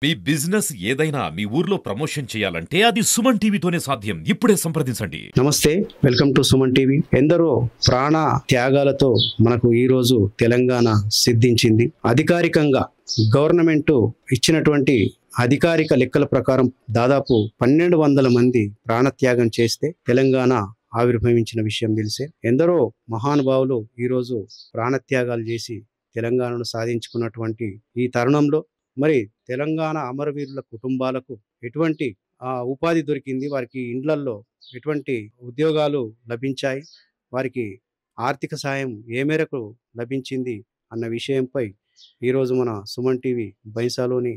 మీ business ఏదైనా మీ ఊర్లో promotion చేయాలంటే అది సుమన్ టీవీతోనే సాధ్యం. ఇప్పుడే సంప్రదించండి. నమస్తే, వెల్కమ్ టు సుమన్ టీవీ. ఎందరో ప్రాణ త్యాగాలతో మనకు ఈరోజు తెలంగాణ సిద్ధించింది. అధికారికంగా గవర్నమెంట్ ఇచ్చినటువంటి అధికారిక లెక్కల ప్రకారం దాదాపు 1200 మంది ప్రాణత్యాగం చేస్తే తెలంగాణ ఆవిర్భవించిన విషయం తెలిసే. ఎందరో మహానుభావులు ఈరోజు ప్రాణత్యాగాలు చేసి తెలంగాణను సాధించుకున్నటువంటి ఈ తరుణంలో మరి తెలంగాణ అమరవీరుల కుటుంబాలకు ఎటువంటి ఉపాధి దొరికింది, వారికి ఇండ్లల్లో ఎటువంటి ఉద్యోగాలు లభించాయి, వారికి ఆర్థిక సాయం ఏ మేరకు లభించింది అన్న విషయంపై ఈరోజు మన సుమన్ టీవీ బైంసాలోని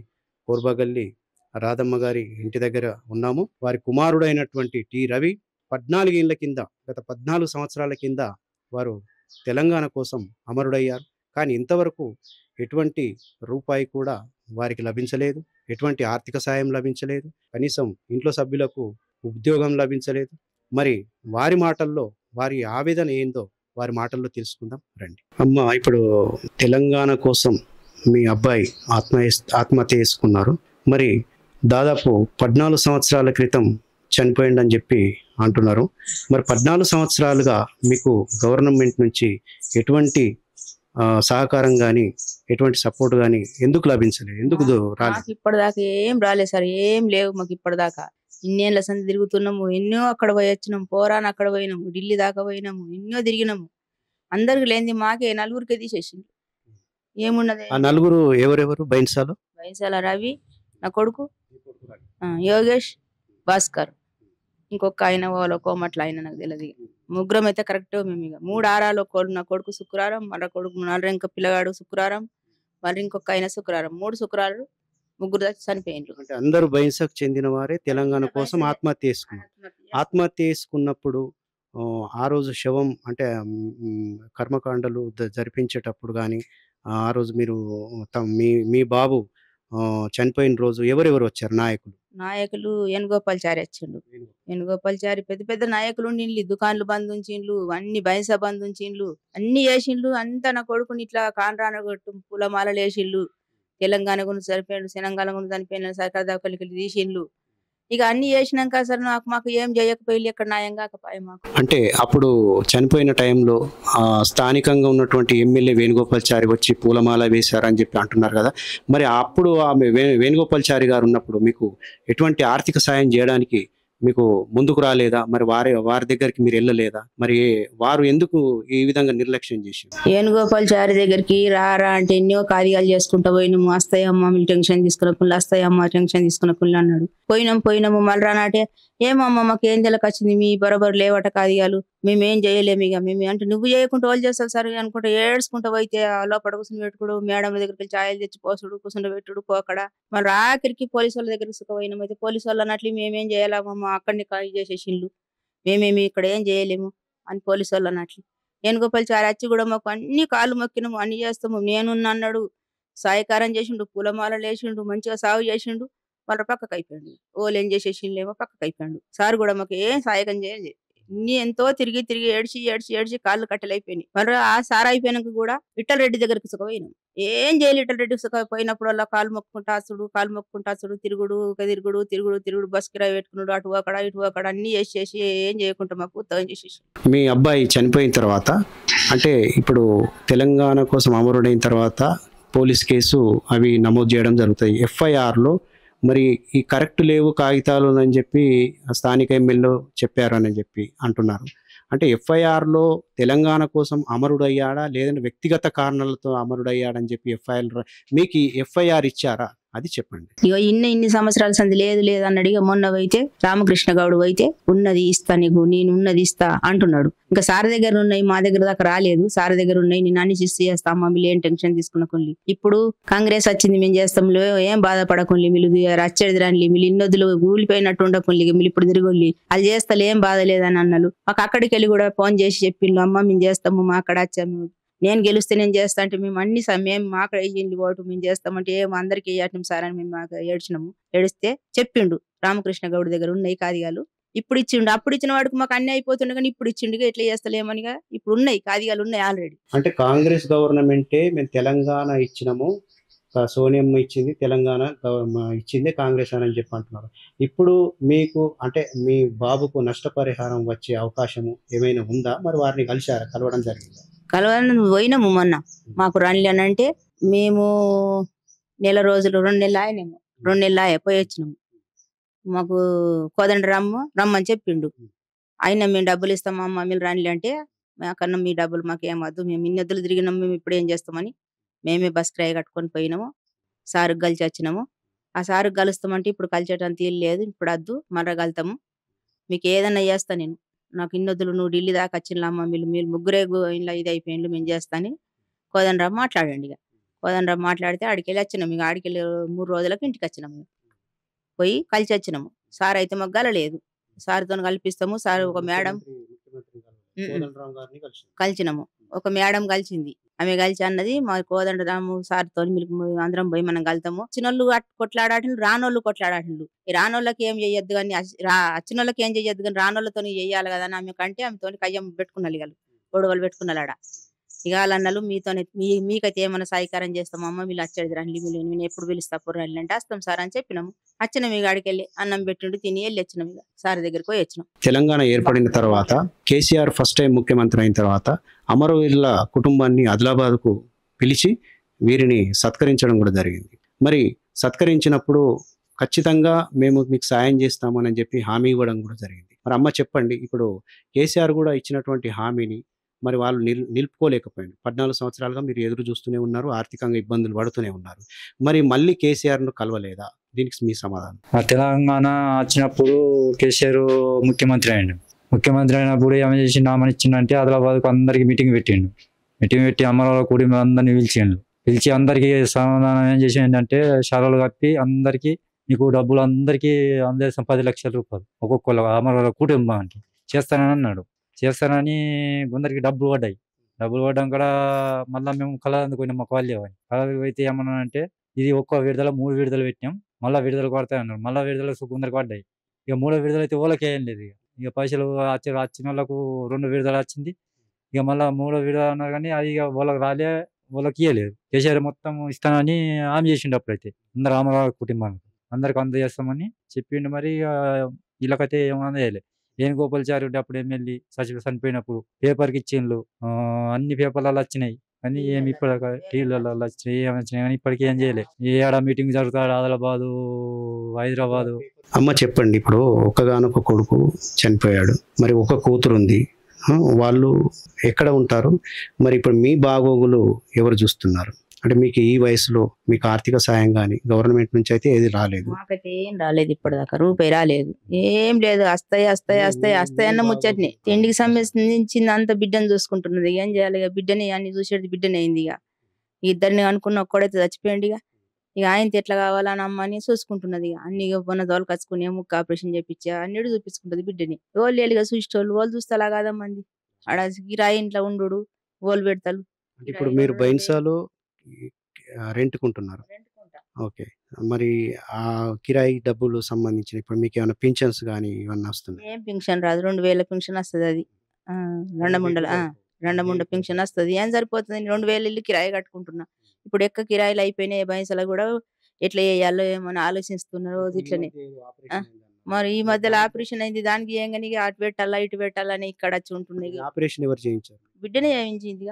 కోర్బగల్లి రాధమ్మ గారి ఇంటి దగ్గర ఉన్నాము. వారి కుమారుడైనటువంటి టి రవి 14 ఏళ్ల కింద, గత 14 సంవత్సరాల కింద వారు తెలంగాణ కోసం అమరుడయ్యారు. కానీ ఇంతవరకు ఎటువంటి రూపాయి కూడా వారికి లభించలేదు, ఎటువంటి ఆర్థిక సాయం లభించలేదు, కనీసం ఇంట్లో సభ్యులకు ఉద్యోగం లభించలేదు. మరి వారి మాటల్లో వారి ఆవేదన ఏందో వారి మాటల్లో తెలుసుకుందాం రండి. అమ్మ, ఇప్పుడు తెలంగాణ కోసం మీ అబ్బాయి ఆత్మహత్య చేసుకున్నారు. మరి దాదాపు 14 సంవత్సరాల క్రితం చనిపోయిందని చెప్పి అంటున్నారు. మరి 14 సంవత్సరాలుగా మీకు గవర్నమెంట్ నుంచి ఎటువంటి సహకారం కానీ ఎటువంటి సపోర్ట్ కానీ ఎందుకు లభించలేదు? ఎందుకు రాలేదు? ఇప్పటిదాకా ఏం రాలేదు సార్, ఏం లేవు మాకు ఇప్పటిదాకా. ఇన్నేళ్ళ సంది తిరుగుతున్నాము, ఎన్నో అక్కడ పోయి వచ్చినాము, పోరాని అక్కడ పోయినాము, ఢిల్లీ దాకా పోయినాము, ఎన్నో తిరిగినాము. అందరికి లేనిది మాకే నలుగురికే తీసేసింది. ఏమున్నది? ఆ నలుగురు ఎవరెవరు? బైంసాల రవి, నా కొడుకు యోగేష్, భాస్కర్, ఇంకొక ఆయన వాళ్ళ కోమట్ల ఆయన నాకు తెలియదు. ముగ్గురం అయితే కరెక్ట్. మేము ఇక 3 ఆరాలు, నా కొడుకు శుక్రవారం, మళ్ళీ కొడుకు ఇంకా పిల్లగాడు శుక్రవారం, మళ్ళీ ఇంకొక ఆయన శుక్రవారం, 3 శుక్రవారాలు ముగ్గురు చనిపోయిండ్రు. అంటే అందరూ బైంసాకు చెందిన వారే తెలంగాణ కోసం ఆత్మహత్య చేసుకున్నారు. ఆత్మహత్య చేసుకున్నప్పుడు ఆ రోజు శవం అంటే కర్మకాండలు జరిపించేటప్పుడు కానీ ఆ రోజు మీరు మీ బాబు చనిపోయిన రోజు ఎవరెవరు వచ్చారు? నాయకులు వేణుగోపాల్చారి వచ్చిండు. వేణుగోపాల్చారి పెద్ద పెద్ద నాయకులు ఉండి దుకాన్లు బంద్ ఉంచిండ్లు, అన్ని బైంసా బంద్ ఉంచిండ్లు, అన్ని చేసిండ్లు. అంతా నా కొడుకుని ఇట్లా కాన్రాన కొట్టు పూలమాలలు వేసిండ్లు. తెలంగాణ గురించి చనిపోయిండు, తెలంగాణ గురించి చనిపోయిన సర్కార్ దాఖలికి తీసిండ్లు. ఇక అన్ని చేసినాక అసలు మాకు ఏం చేయకపోయి ఎక్కడ న్యాయం కాకపోయా మాకు. అంటే అప్పుడు చనిపోయిన టైంలో స్థానికంగా ఉన్నటువంటి ఎమ్మెల్యే వేణుగోపాల్చారి వచ్చి పూలమాల వేశారని చెప్పి అంటున్నారు కదా. మరి అప్పుడు ఆమె వేణుగోపాల్చారి గారు ఉన్నప్పుడు మీకు ఎటువంటి ఆర్థిక సాయం చేయడానికి మీకు ముందుకు రాలేదా? మరి వారి దగ్గరికి మీరు వెళ్ళలేదా? మరి వారు ఎందుకు ఈ విధంగా నిర్లక్ష్యం చేశారు? వేణుగోపాల్చారి దగ్గరికి రారా అంటే ఎన్నో కార్యాలు చేసుకుంటా పోయినాము. వస్తాయమ్మా మీరు టెన్షన్ తీసుకున్నప్పుడు, వస్తాయమ్మా టెన్షన్ తీసుకున్నప్పుడు అన్నాడు. పోయినాము మళ్ళీ రానాటే ఏమమ్మా మాకు ఏం తెలియకొచ్చింది, మీ బరోబరు లేవట కార్యాలు, మేమేం చేయలేము. ఇక మేము అంటే నువ్వు చేయకుండా వాళ్ళు చేస్తారు సరే అనుకుంటా ఏడ్చుకుంటా పోయితే లోపల కూర్చుని పెట్టుకోడు, మేడం దగ్గరికి ఛాయలు తెచ్చి పోసుడు, కూర్చుని పెట్టుడు, పోకడ. మళ్ళీ ఆఖరికి పోలీసు వాళ్ళ దగ్గరికి సుఖపోయినాం. అయితే పోలీసు వాళ్ళు అన్నట్లు మేమేం చేయాలమ్మా, అక్కడిని కాల్ చేసేసిండ్లు, మేమేమి ఇక్కడ ఏం చేయలేము అని పోలీసు వాళ్ళు అన్నట్లు. వేణుగోపాల్చారి వచ్చి కూడా మాకు అన్ని కాళ్ళు మొక్కినాము, అన్ని చేస్తాము, నేనున్నా అన్నాడు. సాయకారం చేసిండు, పూలమాలలు వేసిండు, మంచిగా సాగు చేసిండు. వాళ్ళ పక్కకు అయిపోయాడు. ఓళ్ళు ఏం చేసేసిండేమో పక్కకు అయిపోయాడు. సార్ కూడా మాకు ఏం సాయకం చేయలేదు. ఇన్ని ఎంతో తిరిగి ఏడ్చి కాళ్ళు కట్టెలైపోయినాయి. మరి ఆ సార్ అయిపోయినాక కూడా విఠల్ రెడ్డి దగ్గరికి సుఖపోయినాం. ఏం చేయలేదు. విఠల్ రెడ్డి సుఖపోయినప్పుడు అలా కాలు మొక్కుంటాసుడు, తిరుగుడు, బస్ కిరాయి పెట్టుకున్నాడు, అటు అక్కడ ఇటు అక్కడ అన్ని చేసి ఏం చేయకుండా మాకు ఉత్తరం చేసేసి. మీ అబ్బాయి చనిపోయిన తర్వాత అంటే ఇప్పుడు తెలంగాణ కోసం అమరుడైన తర్వాత పోలీస్ కేసు అవి నమోదు చేయడం జరుగుతాయి. FIRలో మరి ఈ కరెక్ట్ లేవు కాగితాలు అని చెప్పి స్థానిక ఎమ్మెల్యే చెప్పారని చెప్పి అంటున్నారు. అంటే FIRలో తెలంగాణ కోసం అమరుడయ్యాడా లేదంటే వ్యక్తిగత కారణాలతో అమరుడయ్యాడని చెప్పి మీకు FIR ఇచ్చారా? అది చెప్పండి. ఇక ఇన్ని సంవత్సరాల సంది లేదు అన్నాడు. ఇక మొన్న అయితే రామకృష్ణ గౌడ్ అయితే ఉన్నది ఇస్తా నీకు, నేను ఉన్నది ఇస్తా అంటున్నాడు. ఇంకా సార్ దగ్గర ఉన్నాయి, మా దగ్గర దాకా రాలేదు. సార్ దగ్గర ఉన్నాయి, నేను అన్ని చేస్తా అమ్మా, మీరు ఏం టెన్షన్ తీసుకున్న కొన్ని. ఇప్పుడు కాంగ్రెస్ వచ్చింది, మేము చేస్తాం, ఏం బాధపడకుండా మీరు రచ్చేది రాని, మీరు ఇన్నొద్దులు ఊలిపోయినట్టు ఉండకుండా మీరు ఇప్పుడు తిరిగి అది చేస్తా ఏం బాధ లేదని అన్నాడు. మాకు అక్కడికి వెళ్ళి కూడా ఫోన్ చేసి చెప్పిండు, అమ్మ మేము చేస్తాము, మా అక్కడ వచ్చాము, నేను గెలిస్తే నేను చేస్తా అంటే మేము అన్ని మేము మాకు వేయండి ఓటు, మేము చేస్తామంటే ఏమో అందరికీ వేయటం సార్ అని మేము మాకు ఏడిస్తే చెప్పిండు రామకృష్ణ గౌడ్ దగ్గర ఉన్నాయి కాదిగాలు. ఇప్పుడు ఇచ్చిండు, అప్పుడు ఇచ్చిన వాడికి మాకు అన్ని అయిపోతుండే కానీ ఇప్పుడు ఇచ్చిండుగా ఎట్లా చేస్తలేమనిగా ఇప్పుడు ఉన్నాయి కాదిగాలు ఉన్నాయి ఆల్రెడీ. అంటే కాంగ్రెస్ గవర్నమెంటే మేము తెలంగాణ ఇచ్చినాము, సోనియమ్మ ఇచ్చింది, తెలంగాణ ఇచ్చింది కాంగ్రెస్ అని చెప్పి అంటున్నారు. ఇప్పుడు మీకు అంటే మీ బాబుకు నష్టపరిహారం వచ్చే అవకాశము ఏమైనా ఉందా? మరి వారిని కలవడం జరిగిందా? కలవాలని పోయినాము మొన్న. మాకు రండి అని అంటే మేము నెల రోజులు 2 నెలలు ఆయనేమో 2 నెలలు పోయి వచ్చినాము. మాకు కోదండరాము రమ్మని చెప్పిండు. ఆయన మేము డబ్బులు ఇస్తామమ్మా మీరు రండి అంటే, మాకన్నా మీ డబ్బులు మాకేం వద్దు, మేము ఇన్ని ఎద్దులు తిరిగినాము, మేము ఇప్పుడు ఏం చేస్తామని మేమే బస్ కిరాయి కట్టుకొని పోయినాము. సారుకు కలిసి వచ్చినాము. ఆ సారుకు కలుస్తామంటే ఇప్పుడు కలిసేటంత ఇల్లు లేదు, ఇప్పుడు వద్దు మర్ర కలుతాము, మీకు ఏదన్నా చేస్తా నేను, నాకు ఇన్నొద్దులు నువ్వు ఢిల్లీ దాకా వచ్చిందమ్మా, మీరు ముగ్గురే ఇంట్లో ఇది అయిపోయిండ్రు, మేము చేస్తాను కోదండరాము మాట్లాడండి. ఇక కోదండరాము మాట్లాడితే ఆడికెళ్ళి వచ్చినాము. ఇక ఆడికెళ్ళి 3 రోజులకు ఇంటికి వచ్చినాము. పోయి కలిసి వచ్చినాము. సార్ అయితే మాకు గలలేదు. సార్తో కల్పిస్తాము. సార్ ఒక మేడం కలిసినాము. ఒక మేడం కలిసింది. ఆమె కలిసి అన్నది మా కోదండరాము సార్తో అందరం పోయి మనం కలుతాము. వచ్చినోళ్ళు కొట్లాడాటలు, రానోళ్ళు కొట్లాడాటలు. ఈ రానోళ్ళకి ఏం చెయ్యొద్దు కానీ వచ్చినోళ్ళకి ఏం చెయ్యొద్దు కానీ రానోళ్ళతో చెయ్యాలి కదా అని ఆమె కంటే ఆమెతో కయ్యం పెట్టుకున్నాడు. ఇక గొడవలు పెట్టుకున్నాడు ఆడ. ఇక వాళ్ళన్నలు మీతోనే మీకైతే ఏమైనా సహకారం చేస్తామమ్మ, వీళ్ళు వచ్చేది రండి, నేను ఎప్పుడు పిలుస్తా పొర్రండి అంటే వస్తాం సార్ అని చెప్పినాము. వచ్చినాం. ఇక ఆడికి వెళ్ళి అన్నం పెట్టిండు, తిని వెళ్ళి వచ్చినాం. ఇక సార్ దగ్గరికి పోయి వచ్చినాం. తెలంగాణ ఏర్పడిన తర్వాత కేసీఆర్ ఫస్ట్ టైం ముఖ్యమంత్రి అయిన తర్వాత అమరవీరుల కుటుంబాన్ని ఆదిలాబాద్కు పిలిచి వీరిని సత్కరించడం కూడా జరిగింది. మరి సత్కరించినప్పుడు ఖచ్చితంగా మేము మీకు సాయం చేస్తామని చెప్పి హామీ ఇవ్వడం కూడా జరిగింది. మరి అమ్మ చెప్పండి, ఇప్పుడు కేసీఆర్ కూడా ఇచ్చినటువంటి హామీని మరి వాళ్ళు నిలుపుకోలేకపోయింది. 14 సంవత్సరాలుగా మీరు ఎదురు చూస్తూనే ఉన్నారు, ఆర్థికంగా ఇబ్బందులు పడుతూనే ఉన్నారు. మరి మళ్ళీ కేసీఆర్ను కలవలేదా? దీనికి మీ సమాధానం. తెలంగాణ వచ్చినప్పుడు కేసీఆర్ ముఖ్యమంత్రి అయ్యిండు. ముఖ్యమంత్రి అయినప్పుడు ఏమి చేసిండు, ఆమెను ఇచ్చిండంటే ఆదిలాబాద్కు అందరికి మీటింగ్ పెట్టిండు. మీటింగ్ పెట్టి అమరావతి కూడి అందరినీ పిలిచి అందరికీ సమాధానం ఏం చేసిండంటే శాలలు కప్పి అందరికీ మీకు డబ్బులు అందరికీ 10 లక్షల రూపాయలు ఒక్కొక్కరు అమరావతి కుటుంబానికి చేస్తానని అన్నాడు. చేస్తానని కొందరికి డబ్బులు పడ్డాయి. డబ్బులు పడ్డం కూడా మళ్ళీ మేము కలదందుకు పోయినాం. మాకు వాళ్ళు కలదకు పోతే ఏమన్నా అంటే ఇది ఒక్క విడుదల 3 విడుదల పెట్టినాం, మళ్ళీ విడుదల పడతాయి అన్నారు. మళ్ళీ విడుదల కొందరికి పడ్డాయి. ఇక 3వ విడుదల అయితే వాళ్ళకి ఏం లేదు. ఇక పైసలు వచ్చిన వాళ్ళకు 2 విడుదల వచ్చింది. ఇక మళ్ళీ 3వ విడుదల అన్నారు కానీ అది ఇక వాళ్ళకి రాలే, వాళ్ళకి ఇవ్వలేదు. కేసీఆర్ మొత్తం ఇస్తానని హామీ చేసిండు. అప్పుడైతే అందరు అమరావతి కుటుంబానికి అందరికి అందజేస్తామని చెప్పిండు. మరి వీళ్ళకైతే ఏమన్నా చేయలేదు. వేణుగోపాల్చారి ఉంటే అప్పుడు ఎమ్మెల్యే చనిపోయినప్పుడు పేపర్కి ఇచ్చిండ్రు, అన్ని పేపర్లలో వచ్చినాయి కానీ ఏమి ఇప్పటిక టీవీలలో వచ్చినాయి, ఏమి వచ్చినాయి కానీ ఇప్పటికీ ఏం చేయలేదు. ఏడ మీటింగ్ జరుగుతాడు ఆదిలాబాదు, హైదరాబాదు. అమ్మ చెప్పండి, ఇప్పుడు ఒక్కగానొక్క కొడుకు చనిపోయాడు, మరి ఒక కూతురు ఉంది, వాళ్ళు ఎక్కడ ఉంటారు? మరి ఇప్పుడు మీ బాగోగులు ఎవరు చూస్తున్నారు? అంటే మీకు ఈ వయసులో మీకు ఆర్థిక సాయం కానీ గవర్నమెంట్ నుంచి అయితే ఏది రాలేదు? మాకైతే ఏం రాలేదు, ఇప్పటిదాకా రూపాయి రాలేదు, ఏం లేదు. వస్తాయి అన్న ముచ్చట్ని. తిండికి సంబంధించింది అంత బిడ్డను చూసుకుంటున్నది. ఏం చేయాలి? ఇక బిడ్డని అన్ని చూసేది బిడ్డనే అయింది. ఇక ఇద్దరిని అనుకున్న ఒక్కడైతే చచ్చిపోయింది. ఇక ఆయనతో ఎట్లా కావాలని అమ్మని చూసుకుంటున్నది. ఇక అన్ని మొన్న దోలు కచ్చుకుని ముక్క ఆపరేషన్ చేపించా అన్నిటి చూపించుకుంటది బిడ్డని. వాళ్ళు వెళ్ళిగా చూసేటోళ్ళు వాళ్ళు చూస్తేలా కాదా మంది ఆడ కిరాయి ఇంట్లో ఉండు వాళ్ళు పెడతారు. ఇప్పుడు మీరు బైన్సాలో రెంట్కుంటున్నారు. ఓకే, మరి ఆ కిరాయి డబ్బులు సంబంధించిన ఇప్పుడు మీకు ఏమైనా పింఛన్స్ కానీ ఇవన్నీ వస్తుంది? ఏం పింఛన్ రాదు, 2000 పింఛన్ వస్తుంది. అది రెండముండ పింఛన్ వస్తుంది. ఏం సరిపోతుంది? 2000 ఇల్లు కిరాయి కట్టుకుంటున్నా. ఇప్పుడు ఎక్క కిరాయిలు అయిపోయినాయి. బైన్సాలో కూడా ఎట్లా చేయాలో ఏమని ఆలోచిస్తున్నారు ఇట్లనే. మరి ఈ మధ్యలో ఆపరేషన్ అయింది, దానికి ఏం కానీ అటు పెట్టాలా ఇటు పెట్టాలని ఇక్కడ వచ్చి ఉంటున్నాయి. ఆపరేషన్ ఎవరు చేయించారు? బిడ్డనే చేయించింది.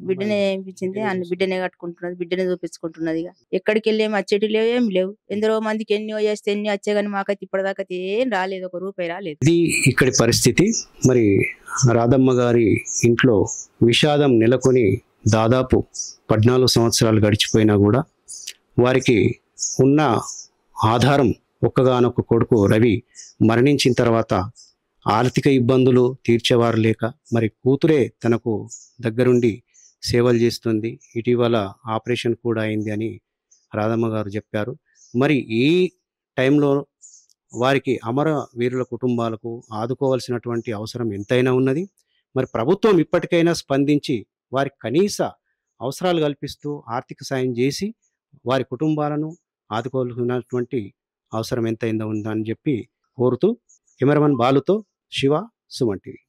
బిడ్డనే చేయించింది, అన్ని బిడ్డనే కట్టుకుంటున్నది, బిడ్డనే చూపించుకుంటున్నది. ఇక ఎక్కడికి వెళ్ళి వచ్చేటి లేవు, ఏం లేవు. ఎందరో మందికి ఎన్నో చేస్తే ఎన్ని వచ్చే కానీ మాకైతే ఇప్పటిదాకా ఏం రాలేదు, 1 రూపాయి రాలేదు. ఇది ఇక్కడి పరిస్థితి. మరి రాధమ్మ గారి ఇంట్లో విషాదం నెలకొని దాదాపు 14 సంవత్సరాలు గడిచిపోయినా కూడా వారికి ఉన్న ఆధారం ఒక్కగానొక్క కొడుకు రవి మరణించిన తర్వాత ఆర్థిక ఇబ్బందులు తీర్చేవారు లేక మరి కూతురే తనకు దగ్గరుండి సేవలు చేస్తుంది. ఇటీవల ఆపరేషన్ కూడా అయింది అని రాధమ్మ గారు చెప్పారు. మరి ఈ టైంలో వారికి అమర వీరుల కుటుంబాలకు ఆదుకోవాల్సినటువంటి అవసరం ఎంతైనా ఉన్నది. మరి ప్రభుత్వం ఇప్పటికైనా స్పందించి వారికి కనీస అవసరాలు కల్పిస్తూ ఆర్థిక సాయం చేసి వారి కుటుంబాలను ఆదుకోవాల్సినటువంటి అవసరం ఎంతైందో ఉందని చెప్పి కోరుతూ కెమెరామన్ బాలుతో శివ, సుమన్ టీవీ.